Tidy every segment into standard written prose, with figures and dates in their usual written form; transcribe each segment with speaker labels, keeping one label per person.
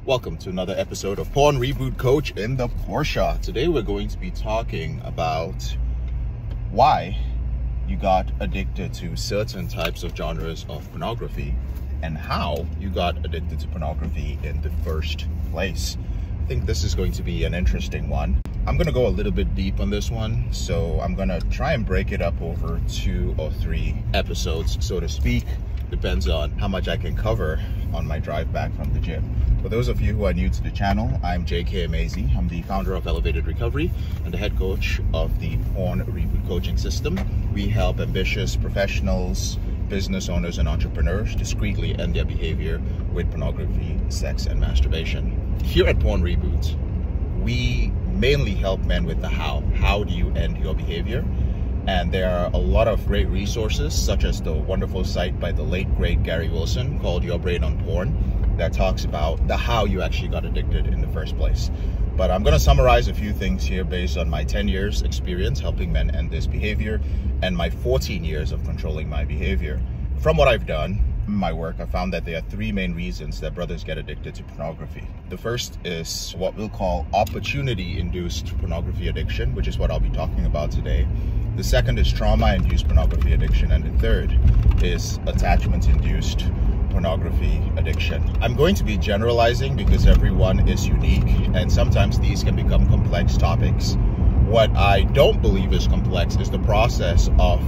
Speaker 1: Welcome to another episode of Porn Reboot Coach in the Porsche. Today we're going to be talking about why you got addicted to certain types of genres of pornography and how you got addicted to pornography in the first place. I think this is going to be an interesting one. I'm going to go a little bit deep on this one, so I'm going to try and break it up over 2 or 3 episodes, so to speak. Depends on how much I can cover on my drive back from the gym. For those of you who are new to the channel, I'm JK Amazy. I'm the founder of Elevated Recovery and the head coach of the Porn Reboot coaching system. We help ambitious professionals, business owners, and entrepreneurs discreetly end their behavior with pornography, sex, and masturbation. Here at Porn Reboot, we mainly help men with the how. How do you end your behavior? And there are a lot of great resources, such as the wonderful site by the late, great Gary Wilson called Your Brain on Porn, that talks about the how you actually got addicted in the first place. But I'm going to summarize a few things here based on my 10 years experience helping men end this behavior and my 14 years of controlling my behavior. From what I've done in my work, I found that there are 3 main reasons that brothers get addicted to pornography. The first is what we'll call opportunity-induced pornography addiction, which is what I'll be talking about today. The second is trauma-induced pornography addiction, and the third is attachment-induced pornography addiction. I'm going to be generalizing because everyone is unique, and sometimes these can become complex topics. What I don't believe is complex is the process of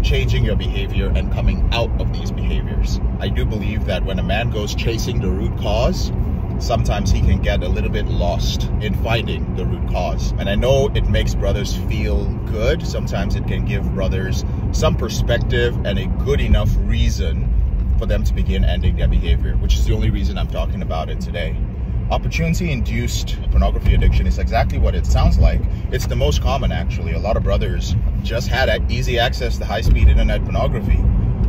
Speaker 1: changing your behavior and coming out of these behaviors. I do believe that when a man goes chasing the root cause, sometimes he can get a little bit lost in finding the root cause. And I know it makes brothers feel good. Sometimes it can give brothers some perspective and a good enough reason for them to begin ending their behavior, which is the only reason I'm talking about it today. Opportunity-induced pornography addiction is exactly what it sounds like. It's the most common, actually. A lot of brothers just had easy access to high-speed internet pornography.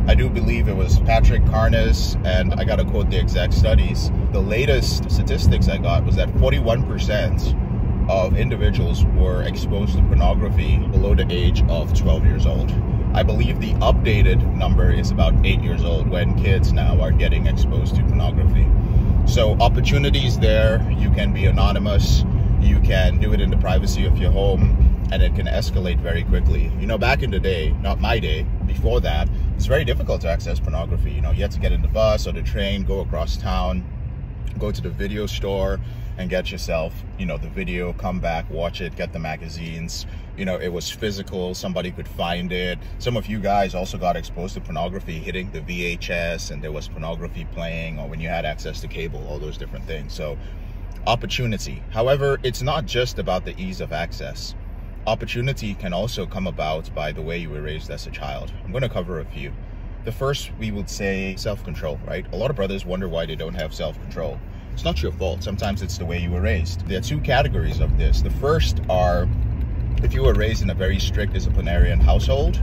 Speaker 1: I do believe it was Patrick Carnes, and I got to quote the exact studies. The latest statistics I got was that 41% of individuals were exposed to pornography below the age of 12 years old. I believe the updated number is about 8 years old when kids now are getting exposed to pornography. So opportunities there, you can be anonymous, you can do it in the privacy of your home, and it can escalate very quickly. You know, back in the day, not my day, before that, it's very difficult to access pornography. You know, you had to get in the bus or the train, go across town, go to the video store and get yourself, you know, the video, come back, watch it, get the magazines. You know, it was physical, somebody could find it. Some of you guys also got exposed to pornography hitting the VHS and there was pornography playing, or when you had access to cable, all those different things. So opportunity. However, it's not just about the ease of access. Opportunity can also come about by the way you were raised as a child. I'm going to cover a few. The first, we would say self-control, right? A lot of brothers wonder why they don't have self-control. It's not your fault. Sometimes it's the way you were raised. There are 2 categories of this. The first are, if you were raised in a very strict disciplinarian household,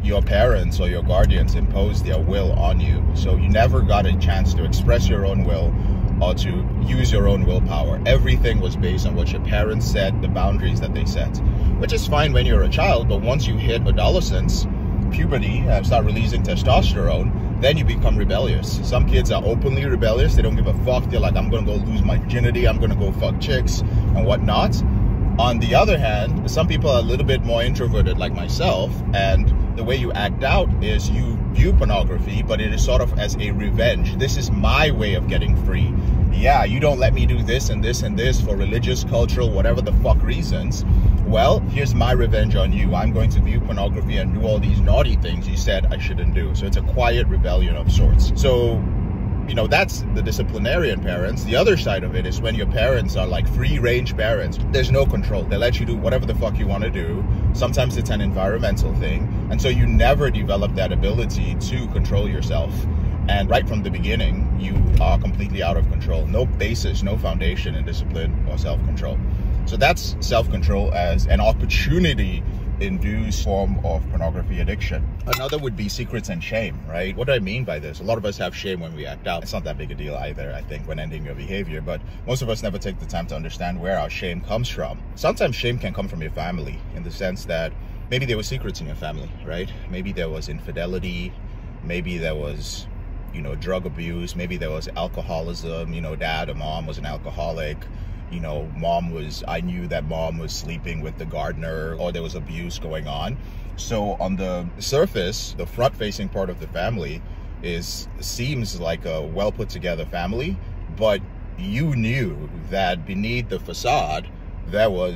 Speaker 1: your parents or your guardians imposed their will on you. So you never got a chance to express your own will or to use your own willpower. Everything was based on what your parents said, the boundaries that they set, which is fine when you're a child, but once you hit adolescence, puberty, start releasing testosterone, then you become rebellious. Some kids are openly rebellious. They don't give a fuck. They're like, I'm going to go lose my virginity. I'm going to go fuck chicks and whatnot. On the other hand, some people are a little bit more introverted like myself, and the way you act out is you view pornography, but it is sort of as a revenge. This is my way of getting free. Yeah, you don't let me do this and this and this for religious, cultural, whatever the fuck reasons. Well, here's my revenge on you. I'm going to view pornography and do all these naughty things you said I shouldn't do. So it's a quiet rebellion of sorts. So, you know, that's the disciplinarian parents. The other side of it is when your parents are like free-range parents. There's no control. They let you do whatever the fuck you want to do. Sometimes it's an environmental thing. And so you never develop that ability to control yourself. And right from the beginning, you are completely out of control. No basis, no foundation in discipline or self-control. So that's self-control as an opportunity-induced form of pornography addiction. Another would be secrets and shame, right? What do I mean by this? A lot of us have shame when we act out. It's not that big a deal either, I think, when ending your behavior, but most of us never take the time to understand where our shame comes from. Sometimes shame can come from your family, in the sense that maybe there were secrets in your family, right? Maybe there was infidelity, maybe there was you know, drug abuse. Maybe there was alcoholism, you know, dad or mom was an alcoholic. You know, I knew that mom was sleeping with the gardener, or there was abuse going on. So on the surface, the front-facing part of the family seems like a well put together family, but you knew that beneath the facade there were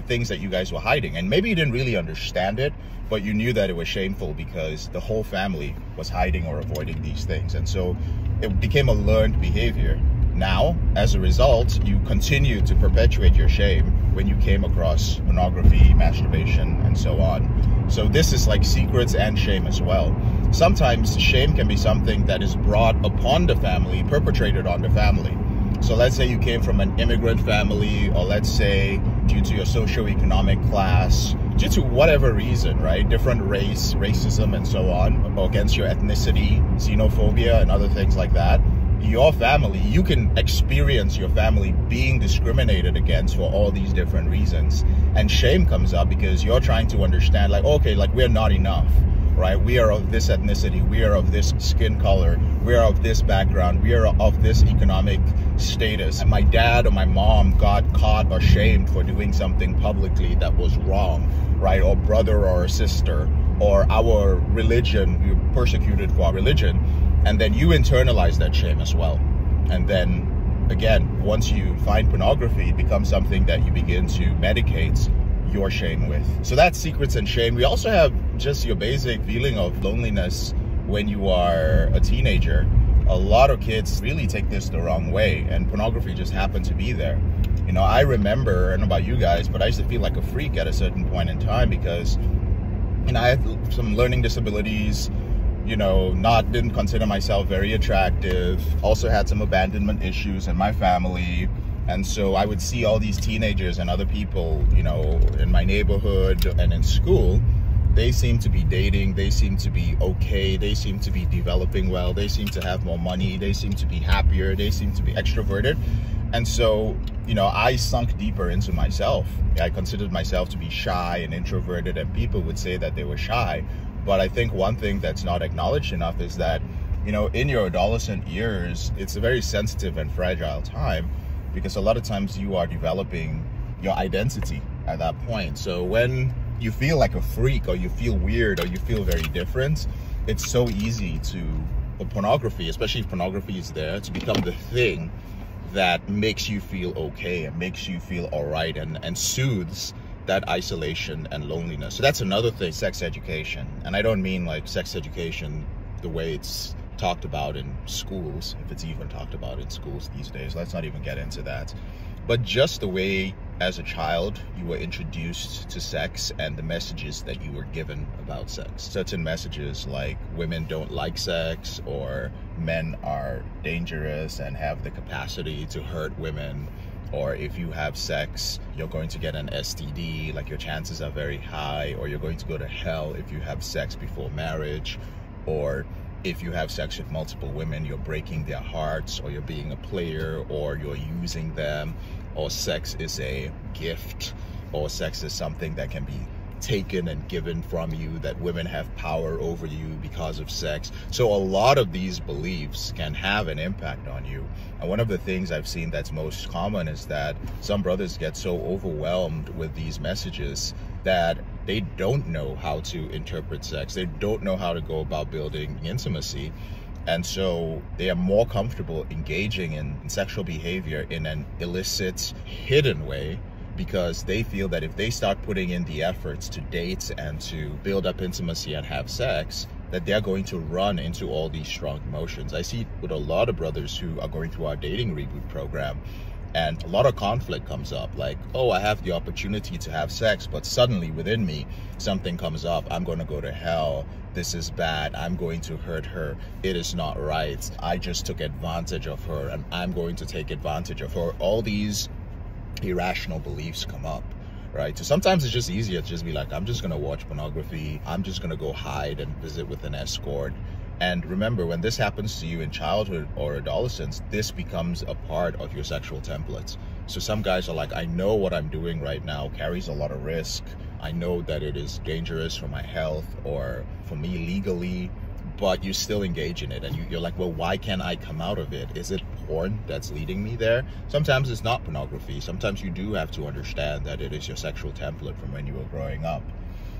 Speaker 1: things that you guys were hiding, and maybe you didn't really understand it, but you knew that it was shameful because the whole family was hiding or avoiding these things. And so it became a learned behavior. Now, as a result, you continue to perpetuate your shame when you came across pornography, masturbation, and so on. So this is like secrets and shame as well. Sometimes shame can be something that is brought upon the family, perpetrated on the family. So let's say you came from an immigrant family, or let's say due to your socioeconomic class, due to whatever reason, right? Different racism, and so on, or against your ethnicity, xenophobia, and other things like that. Your family, you can experience your family being discriminated against for all these different reasons. And shame comes up because you're trying to understand, like, okay, like, we're not enough, right? We are of this ethnicity, we are of this skin color, we are of this background, we are of this economic status. And my dad or my mom got caught or shamed for doing something publicly that was wrong, right? Or brother or sister, or our religion, we were persecuted for our religion. And then you internalize that shame as well. And then, again, once you find pornography, it becomes something that you begin to medicate your shame with. So that's secrets and shame. We also have just your basic feeling of loneliness when you are a teenager. A lot of kids really take this the wrong way, and pornography just happened to be there. You know, I remember, I don't know about you guys, but I used to feel like a freak at a certain point in time because, you know, I had some learning disabilities, you know, didn't consider myself very attractive, also had some abandonment issues in my family. And so I would see all these teenagers and other people, you know, in my neighborhood and in school. They seem to be dating, they seem to be okay, they seem to be developing well, they seem to have more money, they seem to be happier, they seem to be extroverted. And so, you know, I sunk deeper into myself. I considered myself to be shy and introverted, and people would say that they were shy. But I think one thing that's not acknowledged enough is that, you know, in your adolescent years, it's a very sensitive and fragile time, because a lot of times you are developing your identity at that point. So when you feel like a freak, or you feel weird, or you feel very different, it's so easy for pornography, especially if pornography is there, to become the thing that makes you feel okay and makes you feel all right, and soothes that isolation and loneliness. So that's another thing, sex education. And I don't mean like sex education the way it's talked about in schools, if it's even talked about in schools these days. Let's not even get into that. But just the way as a child you were introduced to sex and the messages that you were given about sex. Certain messages like women don't like sex, or men are dangerous and have the capacity to hurt women, or if you have sex, you're going to get an STD, like your chances are very high, or you're going to go to hell if you have sex before marriage, or if you have sex with multiple women, you're breaking their hearts, or you're being a player, or you're using them, or sex is a gift, or sex is something that can be taken and given from you, that women have power over you because of sex. So a lot of these beliefs can have an impact on you. And one of the things I've seen that's most common is that some brothers get so overwhelmed with these messages that they don't know how to interpret sex. They don't know how to go about building intimacy. And so they are more comfortable engaging in sexual behavior in an illicit, hidden way, because they feel that if they start putting in the efforts to date and to build up intimacy and have sex, that they're going to run into all these strong emotions. I see it with a lot of brothers who are going through our dating reboot program, and a lot of conflict comes up, like, oh, I have the opportunity to have sex, but suddenly within me, something comes up. I'm going to go to hell. This is bad. I'm going to hurt her. It is not right. I just took advantage of her, and I'm going to take advantage of her. All these irrational beliefs come up, right? So sometimes it's just easier to just be like, I'm just going to watch pornography. I'm just going to go hide and visit with an escort. And remember, when this happens to you in childhood or adolescence, this becomes a part of your sexual templates. So some guys are like, I know what I'm doing right now carries a lot of risk. I know that it is dangerous for my health or for me legally. but you still engage in it, and you're like, well, why can't I come out of it? Is it porn that's leading me there? Sometimes it's not pornography. Sometimes you do have to understand that it is your sexual template from when you were growing up.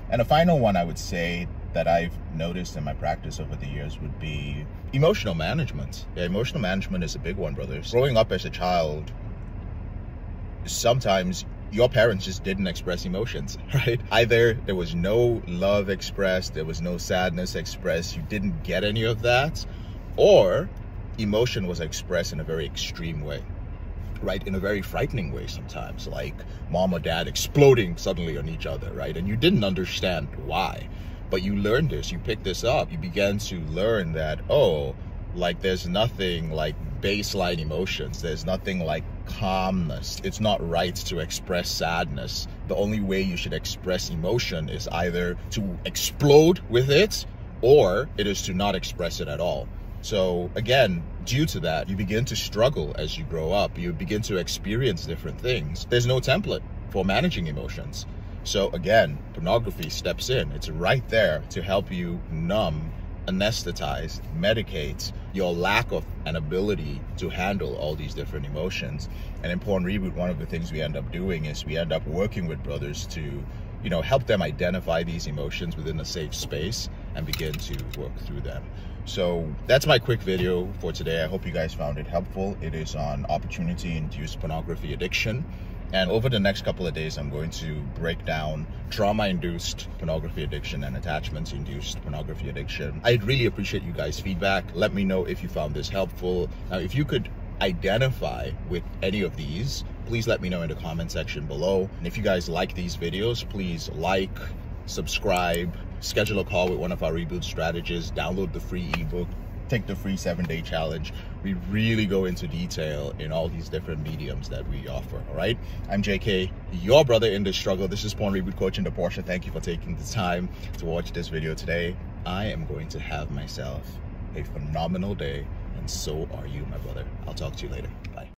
Speaker 1: And a final one I would say that I've noticed in my practice over the years would be emotional management. Yeah, emotional management is a big one, brothers. Growing up as a child, sometimes your parents just didn't express emotions, right? Either there was no love expressed, there was no sadness expressed, you didn't get any of that, or emotion was expressed in a very extreme way, right? In a very frightening way sometimes, like mom or dad exploding suddenly on each other, right? And you didn't understand why, but you learned this, you picked this up, you began to learn that, oh, like there's nothing like baseline emotions, there's nothing like calmness. It's not right to express sadness. The only way you should express emotion is either to explode with it, or it is to not express it at all. So again, due to that, you begin to struggle as you grow up. You begin to experience different things. There's no template for managing emotions. So again, pornography steps in. It's right there to help you numb, anesthetize, medicate your lack of an ability to handle all these different emotions. And in Porn Reboot, one of the things we end up doing is we end up working with brothers to, you know, help them identify these emotions within a safe space and begin to work through them. So that's my quick video for today. I hope you guys found it helpful. It is on opportunity-induced pornography addiction. And over the next couple of days, I'm going to break down trauma-induced pornography addiction and attachment-induced pornography addiction. I'd really appreciate you guys' feedback. Let me know if you found this helpful. Now, if you could identify with any of these, please let me know in the comment section below. And if you guys like these videos, please like, subscribe, schedule a call with one of our Reboot strategists, download the free ebook, take the free 7-day challenge. We really go into detail in all these different mediums that we offer. All right, I'm JK, your brother in this struggle. This is Porn Reboot Coach and the Porsche. Thank you for taking the time to watch this video today. I am going to have myself a phenomenal day, and so are you, my brother. I'll talk to you later. Bye.